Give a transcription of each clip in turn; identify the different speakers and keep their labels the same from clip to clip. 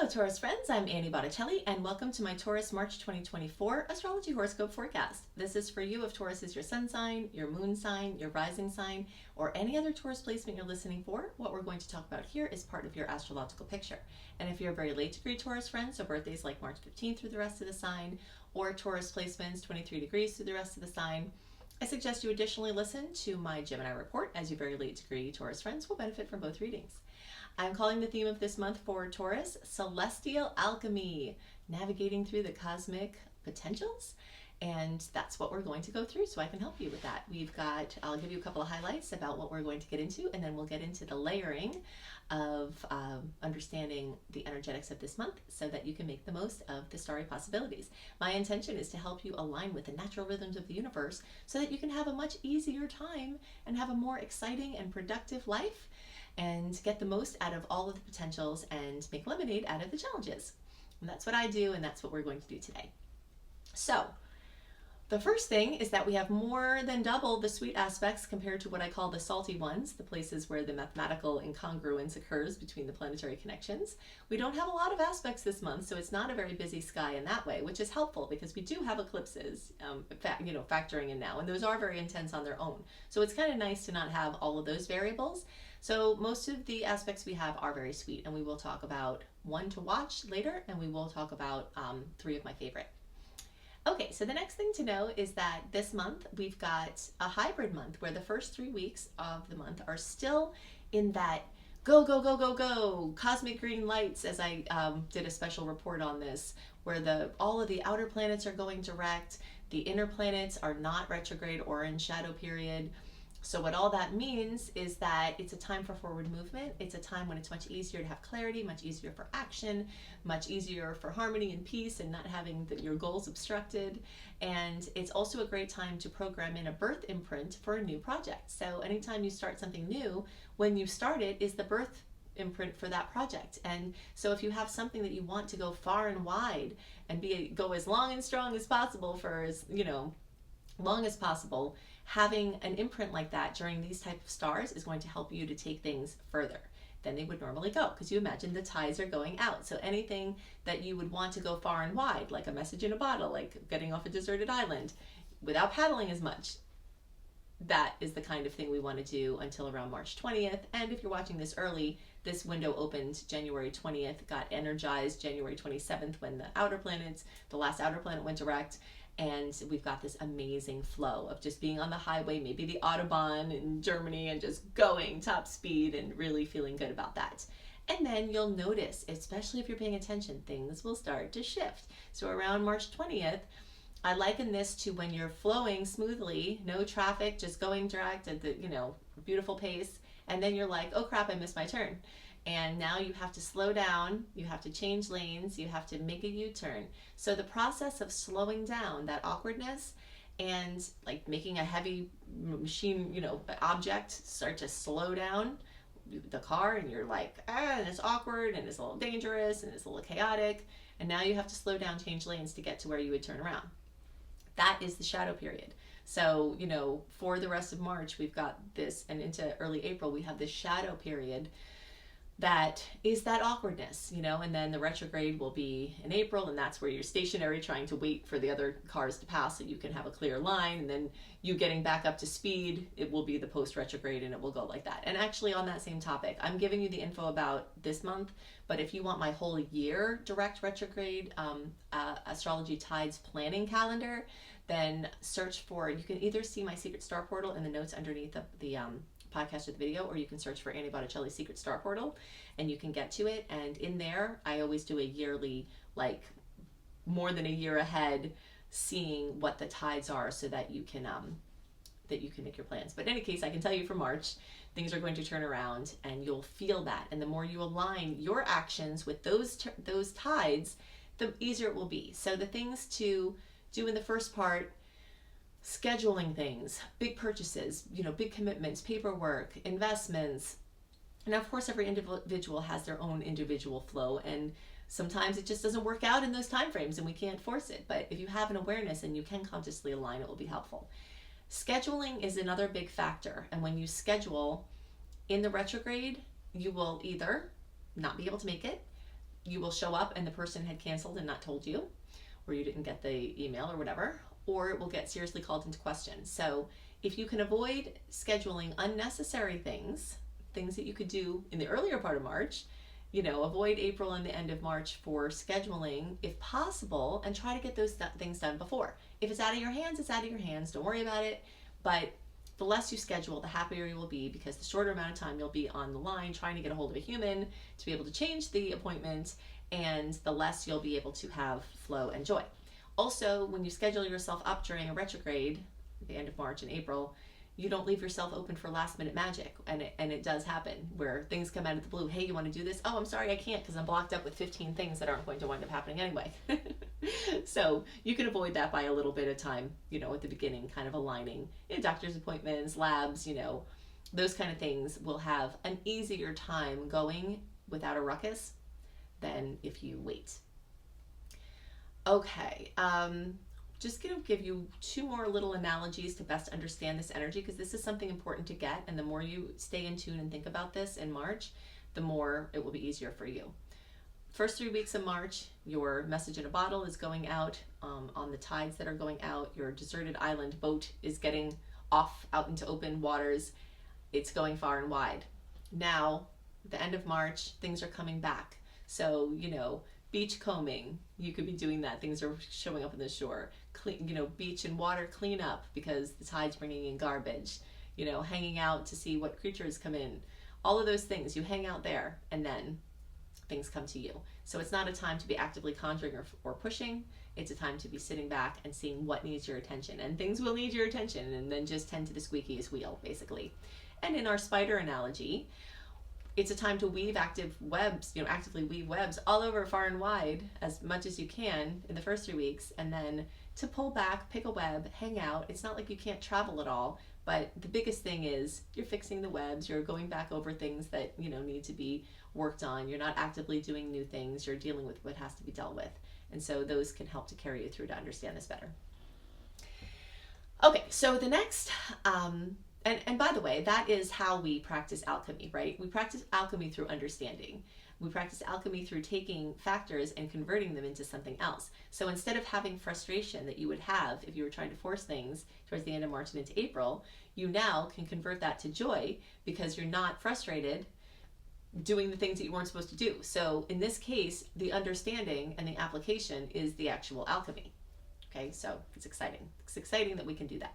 Speaker 1: Hello Taurus friends, I'm Annie Botticelli and welcome to my Taurus March 2024 Astrology Horoscope forecast. This is for you if Taurus is your sun sign, your moon sign, your rising sign, or any other Taurus placement you're listening for. What we're going to talk about here is part of your astrological picture. And if you're a very late degree Taurus friend, so birthdays like March 15th through the rest of the sign, or Taurus placements 23 degrees through the rest of the sign, I suggest you additionally listen to my Gemini report, as you very late degree Taurus friends will benefit from both readings. I'm calling the theme of this month for Taurus, Celestial Alchemy, navigating through the cosmic potentials. And that's what we're going to go through, so I can help you with that. I'll give you a couple of highlights about what we're going to get into, and then we'll get into the layering of understanding the energetics of this month so that you can make the most of the starry possibilities. My intention is to help you align with the natural rhythms of the universe so that you can have a much easier time and have a more exciting and productive life, and get the most out of all of the potentials and make lemonade out of the challenges. And that's what I do, and that's what we're going to do today. So, the first thing is that we have more than double the sweet aspects compared to what I call the salty ones, the places where the mathematical incongruence occurs between the planetary connections. We don't have a lot of aspects this month, so it's not a very busy sky in that way, which is helpful because we do have eclipses, factoring in now, and those are very intense on their own. So it's kind of nice to not have all of those variables. So most of the aspects we have are very sweet, and we will talk about one to watch later, and we will talk about three of my favorite. Okay, so the next thing to know is that this month we've got a hybrid month where the first 3 weeks of the month are still in that go, go, go, go, go, cosmic green lights, as I did a special report on this, where all of the outer planets are going direct, the inner planets are not retrograde or in shadow period. So what all that means is that it's a time for forward movement. It's a time when it's much easier to have clarity, much easier for action, much easier for harmony and peace and not having your goals obstructed. And it's also a great time to program in a birth imprint for a new project. So anytime you start something new, when you start it is the birth imprint for that project. And so if you have something that you want to go far and wide and go as long and strong as possible for as long as possible, having an imprint like that during these type of stars is going to help you to take things further than they would normally go, because you imagine the tides are going out. So anything that you would want to go far and wide, like a message in a bottle, like getting off a deserted island without paddling as much, that is the kind of thing we want to do until around March 20th. And if you're watching this early, this window opened January 20th, got energized January 27th when the last outer planet went direct. And we've got this amazing flow of just being on the highway, maybe the Autobahn in Germany, and just going top speed and really feeling good about that. And then you'll notice, especially if you're paying attention, things will start to shift. So around March 20th, I liken this to when you're flowing smoothly, no traffic, just going direct at the beautiful pace, and then you're like, oh crap, I missed my turn. And now you have to slow down, you have to change lanes, you have to make a U-turn. So the process of slowing down that awkwardness and like making a heavy machine, object start to slow down the car, and you're like, and it's awkward and it's a little dangerous and it's a little chaotic. And now you have to slow down, change lanes to get to where you would turn around. That is the shadow period. So, for the rest of March, we've got this, and into early April, we have this shadow period that is that awkwardness, and then the retrograde will be in April, and that's where you're stationary trying to wait for the other cars to pass so you can have a clear line, and then you getting back up to speed, it will be the post-retrograde, and it will go like that. And actually on that same topic, I'm giving you the info about this month, but if you want my whole year direct retrograde astrology tides planning calendar, then search for, you can either see my secret star portal in the notes underneath the podcast or the video, or you can search for Annie Botticelli Secret Star Portal and you can get to it. And in there I always do a yearly, like more than a year ahead, seeing what the tides are so that you can make your plans. But in any case, I can tell you for March, things are going to turn around and you'll feel that. And the more you align your actions with those tides, the easier it will be. So the things to do in the first part: scheduling things, big purchases, big commitments, paperwork, investments. And of course, every individual has their own individual flow, and sometimes it just doesn't work out in those time frames and we can't force it. But if you have an awareness and you can consciously align, it will be helpful. Scheduling is another big factor. And when you schedule in the retrograde, you will either not be able to make it, you will show up and the person had canceled and not told you, or you didn't get the email or whatever, or it will get seriously called into question. So if you can avoid scheduling unnecessary things that you could do in the earlier part of March, avoid April and the end of March for scheduling if possible, and try to get those things done before. If it's out of your hands, it's out of your hands. Don't worry about it. But the less you schedule, the happier you will be, because the shorter amount of time you'll be on the line trying to get a hold of a human to be able to change the appointment, and the less you'll be able to have flow and joy. Also, when you schedule yourself up during a retrograde, the end of March and April, you don't leave yourself open for last minute magic. And it does happen where things come out of the blue. Hey, you want to do this? Oh, I'm sorry, I can't because I'm blocked up with 15 things that aren't going to wind up happening anyway. So you can avoid that by a little bit of time, at the beginning, kind of aligning doctor's appointments, labs, those kind of things will have an easier time going without a ruckus than if you wait. Okay, just going to give you two more little analogies to best understand this energy, because this is something important to get, and the more you stay in tune and think about this in March, the more it will be easier for you. First 3 weeks of March, your message in a bottle is going out on the tides that are going out. Your deserted island boat is getting off out into open waters. It's going far and wide. Now, the end of March, things are coming back. So, beach combing, you could be doing that. Things are showing up on the shore. Beach and water cleanup because the tide's bringing in garbage. Hanging out to see what creatures come in. All of those things, you hang out there and then things come to you. So it's not a time to be actively conjuring or pushing. It's a time to be sitting back and seeing what needs your attention. And things will need your attention, and then just tend to the squeakiest wheel, basically. And in our spider analogy, it's a time to weave actively weave webs all over far and wide as much as you can in the first 3 weeks, and then to pull back, pick a web, hang out. It's not like you can't travel at all, but the biggest thing is you're fixing the webs, you're going back over things that need to be worked on. You're not actively doing new things, you're dealing with what has to be dealt with. And so those can help to carry you through to understand this better. Okay, so the next and by the way, that is how we practice alchemy, right? We practice alchemy through understanding. We practice alchemy through taking factors and converting them into something else. So instead of having frustration that you would have if you were trying to force things towards the end of March and into April, you now can convert that to joy because you're not frustrated doing the things that you weren't supposed to do. So in this case, the understanding and the application is the actual alchemy. Okay, so it's exciting. It's exciting that we can do that,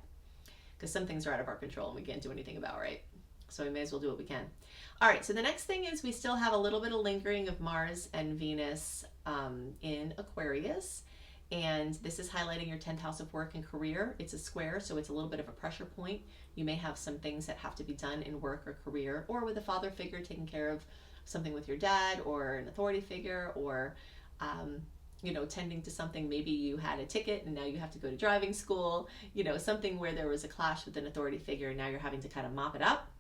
Speaker 1: because some things are out of our control and we can't do anything about, right? So we may as well do what we can. All right, so the next thing is we still have a little bit of lingering of Mars and Venus in Aquarius. And this is highlighting your 10th house of work and career. It's a square, so it's a little bit of a pressure point. You may have some things that have to be done in work or career, or with a father figure, taking care of something with your dad or an authority figure, or tending to something. Maybe you had a ticket and now you have to go to driving school, something where there was a clash with an authority figure and now you're having to kind of mop it up.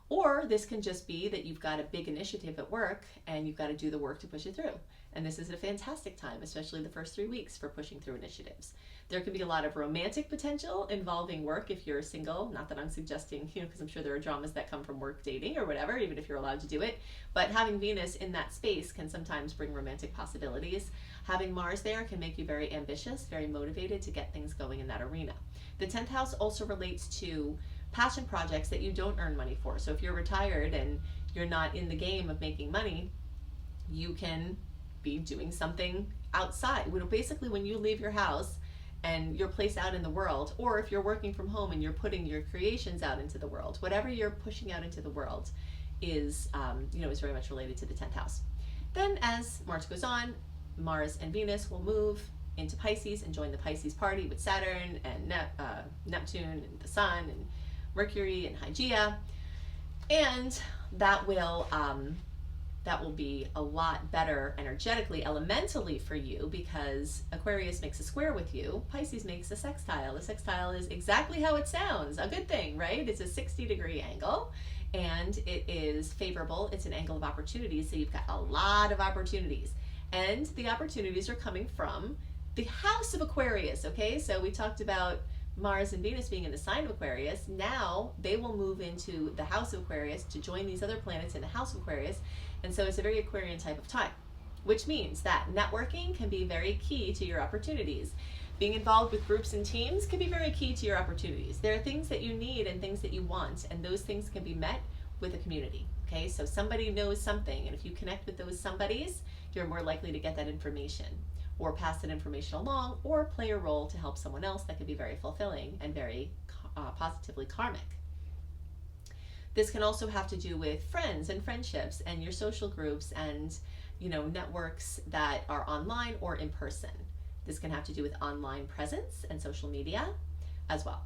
Speaker 1: Or this can just be that you've got a big initiative at work and you've got to do the work to push it through. And this is a fantastic time, especially the first 3 weeks, for pushing through initiatives. There can be a lot of romantic potential involving work if you're single. Not that I'm suggesting, because I'm sure there are dramas that come from work dating or whatever, even if you're allowed to do it. But having Venus in that space can sometimes bring romantic possibilities. Having Mars there can make you very ambitious, very motivated to get things going in that arena. The 10th house also relates to passion projects that you don't earn money for. So if you're retired and you're not in the game of making money, you can be doing something outside. Basically, when you leave your house and your place out in the world, or if you're working from home and you're putting your creations out into the world, whatever you're pushing out into the world is very much related to the 10th house. Then as March goes on, Mars and Venus will move into Pisces and join the Pisces party with Saturn and Neptune and the Sun and Mercury and Hygeia, and that will be a lot better energetically, elementally for you, because Aquarius makes a square with you, Pisces makes a sextile. The sextile is exactly how it sounds, a good thing, right? It's a 60-degree angle, and it is favorable. It's an angle of opportunities, so you've got a lot of opportunities, and the opportunities are coming from the house of Aquarius. Okay, so we talked about Mars and Venus being in the sign of Aquarius. Now they will move into the house of Aquarius to join these other planets in the house of Aquarius, and so it's a very Aquarian type of time. which means that networking can be very key to your opportunities. Being involved with groups and teams can be very key to your opportunities. There are things that you need and things that you want, and those things can be met with a community. Okay, so somebody knows something, and if you connect with those somebodies, you're more likely to get that information or pass that information along or play a role to help someone else. That can be very fulfilling and very positively karmic. This can also have to do with friends and friendships and your social groups and networks that are online or in person. This can have to do with online presence and social media as well.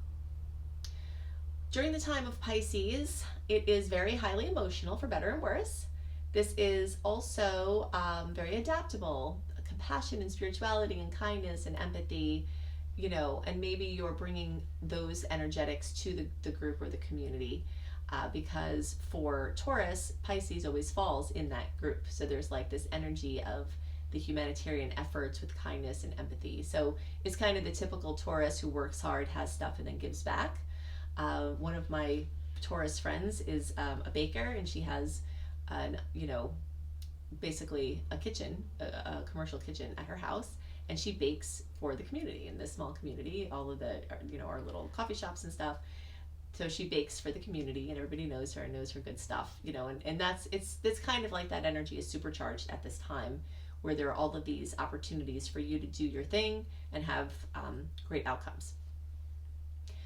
Speaker 1: During the time of Pisces, it is very highly emotional, for better and worse. This is also very adaptable, compassion and spirituality and kindness and empathy, and maybe you're bringing those energetics to the group or the community. Because for Taurus, Pisces always falls in that group. So there's like this energy of the humanitarian efforts with kindness and empathy. So it's kind of the typical Taurus who works hard, has stuff, and then gives back. One of my Taurus friends is a baker, and she has, basically a kitchen, a commercial kitchen at her house, and she bakes for the community, in this small community, all of the, our little coffee shops and stuff. So she bakes for the community, and everybody knows her and knows her good stuff, and it's kind of like that energy is supercharged at this time, where there are all of these opportunities for you to do your thing and have great outcomes.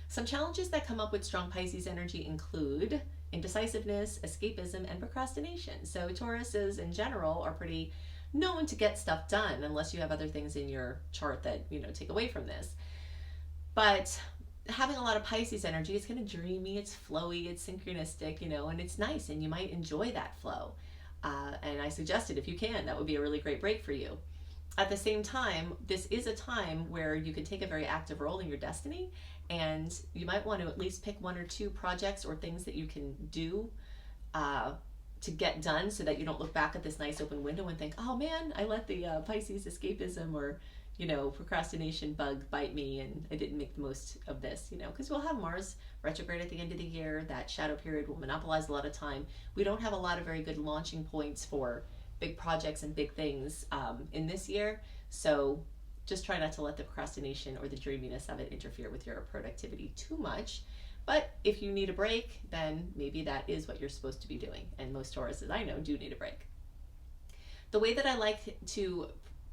Speaker 1: Some challenges that come up with strong Pisces energy include indecisiveness, escapism, and procrastination. So Tauruses in general are pretty known to get stuff done, unless you have other things in your chart that take away from this. But having a lot of Pisces energy, it's kind of dreamy, it's flowy, it's synchronistic, and it's nice, and you might enjoy that flow. And I suggested, if you can, that would be a really great break for you. At the same time, this is a time where you can take a very active role in your destiny, and you might want to at least pick one or two projects or things that you can do to get done, so that you don't look back at this nice open window and think, oh man, I let the Pisces escapism or procrastination bug bite me, and I didn't make the most of this, because we'll have Mars retrograde at the end of the year. That shadow period will monopolize a lot of time. We don't have a lot of very good launching points for big projects and big things in this year. So just try not to let the procrastination or the dreaminess of it interfere with your productivity too much. But if you need a break, then maybe that is what you're supposed to be doing. And most Tauruses I know do need a break. The way that I like to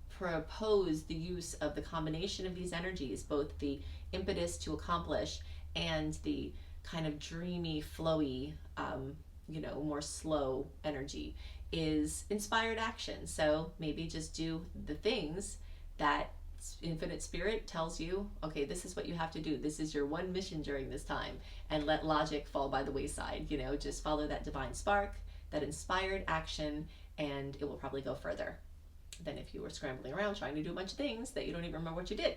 Speaker 1: propose the use of the combination of these energies, both the impetus to accomplish and the kind of dreamy, flowy, more slow energy, is inspired action. So maybe just do the things that Infinite Spirit tells you, okay, this is what you have to do. This is your one mission during this time, and let logic fall by the wayside. Just follow that divine spark, that inspired action, and it will probably go further than if you were scrambling around trying to do a bunch of things that you don't even remember what you did.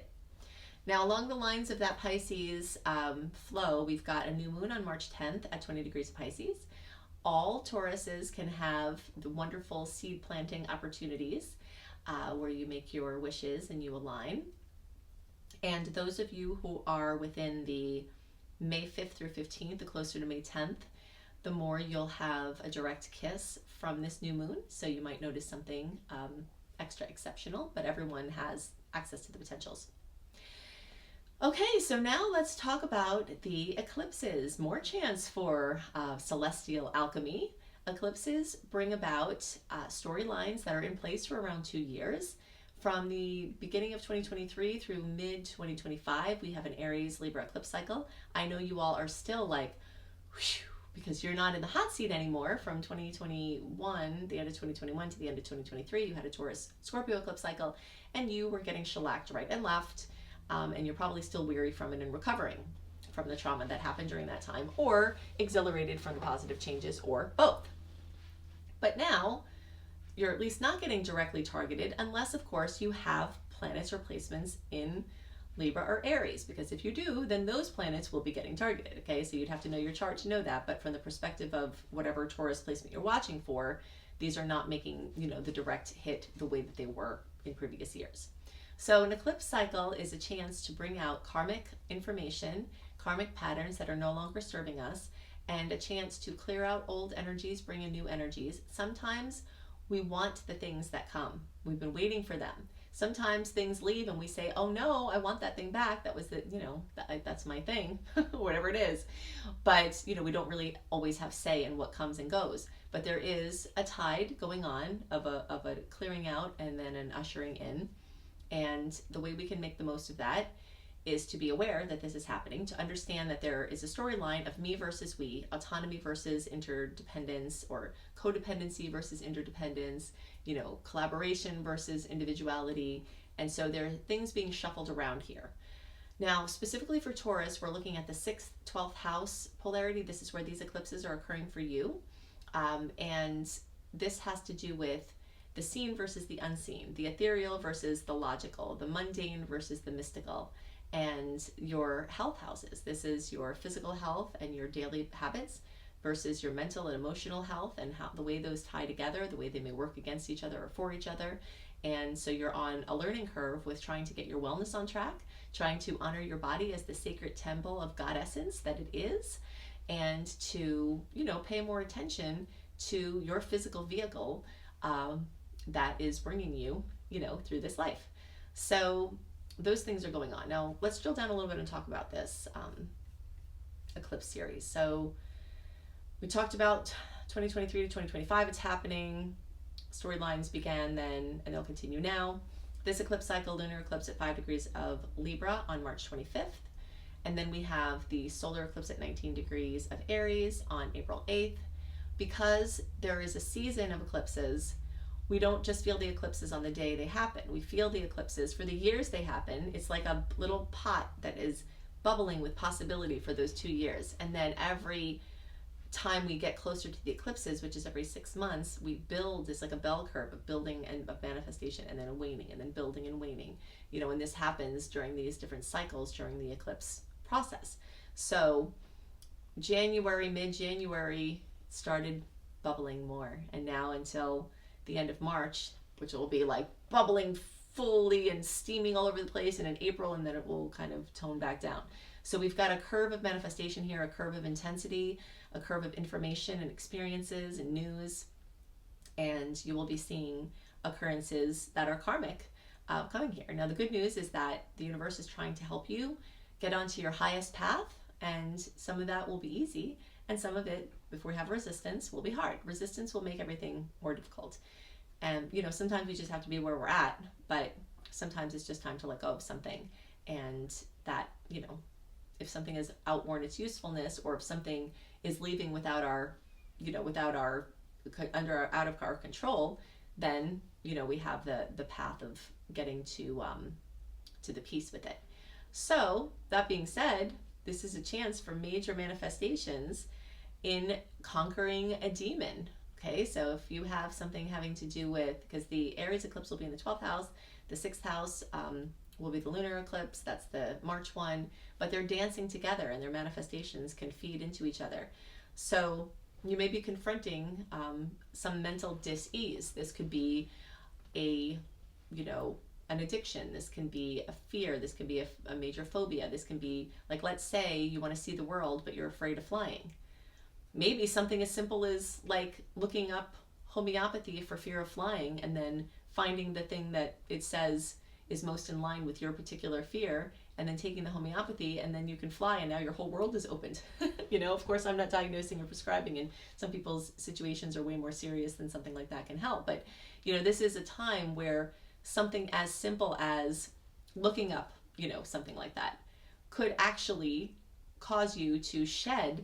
Speaker 1: Now, along the lines of that Pisces flow, we've got a new moon on March 10th at 20 degrees of Pisces. All Tauruses can have the wonderful seed planting opportunities where you make your wishes and you align. And those of you who are within the May 5th through 15th, the closer to May 10th, the more you'll have a direct kiss from this new moon. So you might notice something extra exceptional, but everyone has access to the potentials. Okay, so now let's talk about the eclipses. More chance for celestial alchemy. Eclipses bring about storylines that are in place for around 2 years. From the beginning of 2023 through mid-2025, we have an Aries Libra eclipse cycle. I know you all are still like, whew, because you're not in the hot seat anymore. From 2021, the end of 2021 to the end of 2023, you had a Taurus Scorpio eclipse cycle, and you were getting shellacked right and left, and you're probably still weary from it and recovering from the trauma that happened during that time, or exhilarated from the positive changes, or both. But now, you're at least not getting directly targeted, unless, of course, you have planets or placements in Libra or Aries, because if you do, then those planets will be getting targeted, okay? So you'd have to know your chart to know that, but from the perspective of whatever Taurus placement you're watching for, these are not making, the direct hit the way that they were in previous years. So an eclipse cycle is a chance to bring out karmic information, karmic patterns that are no longer serving us, and a chance to clear out old energies, bring in new energies. Sometimes We want the things that come. We've been waiting for them. Sometimes things leave and we say, oh no, I want that thing back. That was the, that's my thing, whatever it is. But, we don't really always have say in what comes and goes. But there is a tide going on of a clearing out and then an ushering in. And the way we can make the most of that is to be aware that this is happening, to understand that there is a storyline of me versus we, autonomy versus interdependence, or codependency versus interdependence, collaboration versus individuality. And so there are things being shuffled around here. Now, specifically for Taurus, we're looking at the 6th, 12th house polarity. This is where these eclipses are occurring for you. And this has to do with the seen versus the unseen, the ethereal versus the logical, the mundane versus the mystical, and your health houses. This is your physical health and your daily habits versus your mental and emotional health, and how the way those tie together, the way they may work against each other or for each other. And so you're on a learning curve with trying to get your wellness on track, trying to honor your body as the sacred temple of God essence that it is, and to, pay more attention to your physical vehicle that is bringing you, through this life. So those things are going on. Now, let's drill down a little bit and talk about this eclipse series. So we talked about 2023 to 2025. It's happening. Storylines began then, and they'll continue now. This eclipse cycle, lunar eclipse at 5 degrees of Libra on March 25th. And then we have the solar eclipse at 19 degrees of Aries on April 8th. Because there is a season of eclipses, we don't just feel the eclipses on the day they happen. We feel the eclipses for the years they happen. It's like a little pot that is bubbling with possibility for those 2 years. And then every time we get closer to the eclipses, which is every 6 months, we build, it's like a bell curve of building and of manifestation, and then a waning, and then building and waning. And this happens during these different cycles during the eclipse process. So January, mid-January, started bubbling more. And now until the end of March, which will be like bubbling fully and steaming all over the place, and in April, and then it will kind of tone back down. So we've got a curve of manifestation here, a curve of intensity, a curve of information and experiences and news, and you will be seeing occurrences that are karmic coming here. Now, the good news is that the universe is trying to help you get onto your highest path, and some of that will be easy, and some of it, if we have resistance, will be hard. Resistance will make everything more difficult. And, sometimes we just have to be where we're at, but sometimes it's just time to let go of something. And that, if something has outworn its usefulness, or if something is leaving out of our control, then, we have the path of getting to the peace with it. So that being said, this is a chance for major manifestations in conquering a demon. Okay, so if you have something having to do with, because the Aries eclipse will be in the 12th house, the 6th house will be the lunar eclipse, that's the March one, but they're dancing together and their manifestations can feed into each other. So you may be confronting some mental dis-ease. This could be an addiction. This can be a fear. This can be a major phobia. This can be, like, let's say you want to see the world, but you're afraid of flying. Maybe something as simple as like looking up homeopathy for fear of flying, and then finding the thing that it says is most in line with your particular fear, and then taking the homeopathy, and then you can fly, and now your whole world is opened. Of course, I'm not diagnosing or prescribing, and some people's situations are way more serious than something like that can help. But, this is a time where something as simple as looking up, something like that, could actually cause you to shed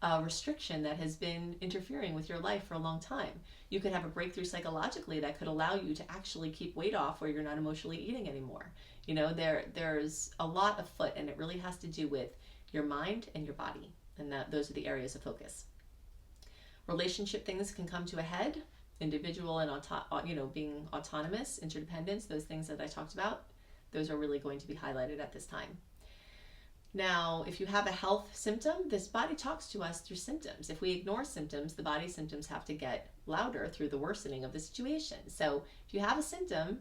Speaker 1: a restriction that has been interfering with your life for a long time. You could have a breakthrough psychologically that could allow you to actually keep weight off, where you're not emotionally eating anymore. There's a lot afoot, and it really has to do with your mind and your body, and those are the areas of focus. Relationship things can come to a head, individual and being autonomous, interdependence, those things that I talked about, those are really going to be highlighted at this time. Now, if you have a health symptom, this body talks to us through symptoms. If we ignore symptoms, the body symptoms have to get louder through the worsening of the situation. So if you have a symptom,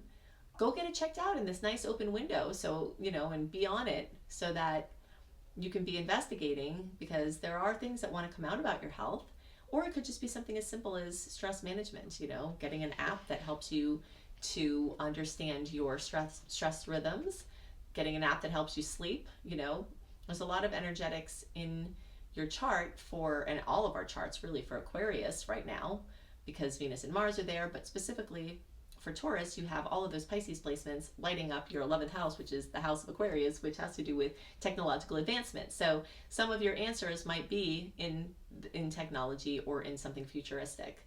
Speaker 1: go get it checked out in this nice open window, so, and be on it so that you can be investigating, because there are things that want to come out about your health, Or it could just be something as simple as stress management, you know, getting an app that helps you to understand your stress rhythms, getting an app that helps you sleep, you know. There's a lot of energetics in your chart for, and all of our charts really, for Aquarius right now, because Venus and Mars are there, but specifically for Taurus, you have all of those Pisces placements lighting up your 11th house, which is the house of Aquarius, which has to do with technological advancement. So some of your answers might be in technology or in something futuristic.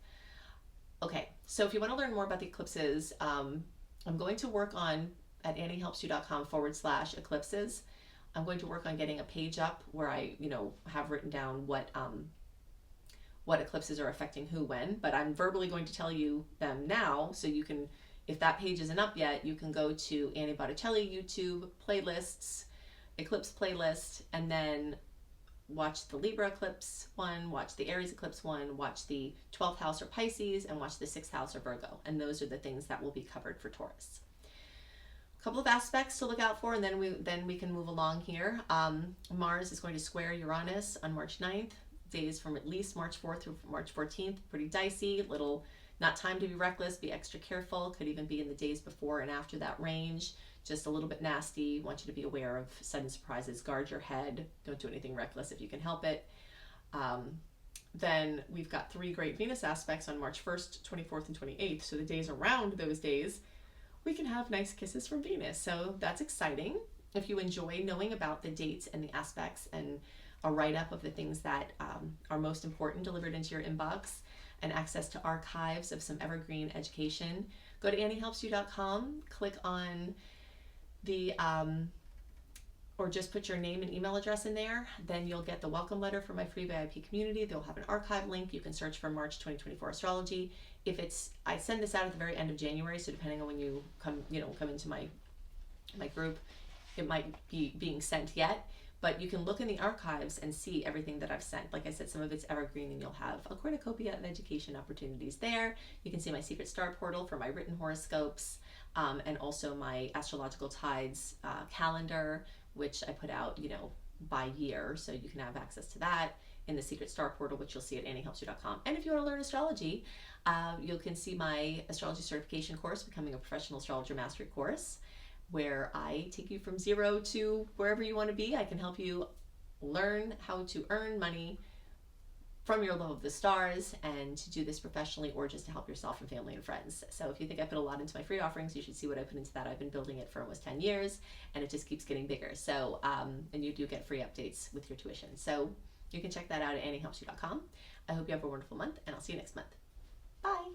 Speaker 1: Okay, so if you want to learn more about the eclipses, I'm going to work on, at anniehelpsyou.com/eclipses, I'm going to work on getting a page up where I, you know, have written down what eclipses are affecting who when, but I'm verbally going to tell you them now, so you can, if that page isn't up yet, you can go to Annie Botticelli YouTube playlists, eclipse playlist, and then watch the Libra eclipse one, watch the Aries eclipse one, watch the 12th house or Pisces, and watch the 6th house or Virgo. And those are the things that will be covered for Taurus. A couple of aspects to look out for, and then we can move along here. Mars is going to square Uranus on March 9th. Days from at least March 4th through March 14th, pretty dicey, little, not time to be reckless, be extra careful, could even be in the days before and after that range, just a little bit nasty, want you to be aware of sudden surprises, guard your head, don't do anything reckless if you can help it. Then we've got 3 great Venus aspects on March 1st, 24th, and 28th, so the days around those days, we can have nice kisses from Venus, so that's exciting. If you enjoy knowing about the dates and the aspects and a write-up of the things that are most important delivered into your inbox, and access to archives of some evergreen education, go to anniehelpsyou.com, click on the, or just put your name and email address in there, then you'll get the welcome letter for my free VIP community. They'll have an archive link. You can search for March 2024 astrology. If it's, I send this out at the very end of January, so depending on when you come into my group, it might be being sent yet. But you can look in the archives and see everything that I've sent. Like I said, some of it's evergreen, and you'll have a cornucopia of education opportunities there. You can see my secret star portal for my written horoscopes, and also my astrological tides calendar, which I put out, you know, by year, so you can have access to that in the secret star portal, which you'll see at anniehelpsyou.com. And if you want to learn astrology, you can see my astrology certification course, Becoming a Professional Astrologer Mastery course, where I take you from zero to wherever you want to be. I can help you learn how to earn money from your love of the stars, and to do this professionally, or just to help yourself and family and friends. So if you think I put a lot into my free offerings, you should see what I put into that. I've been building it for almost 10 years, and it just keeps getting bigger. So, and you do get free updates with your tuition. So you can check that out at anniehelpsyou.com. I hope you have a wonderful month, and I'll see you next month. Bye.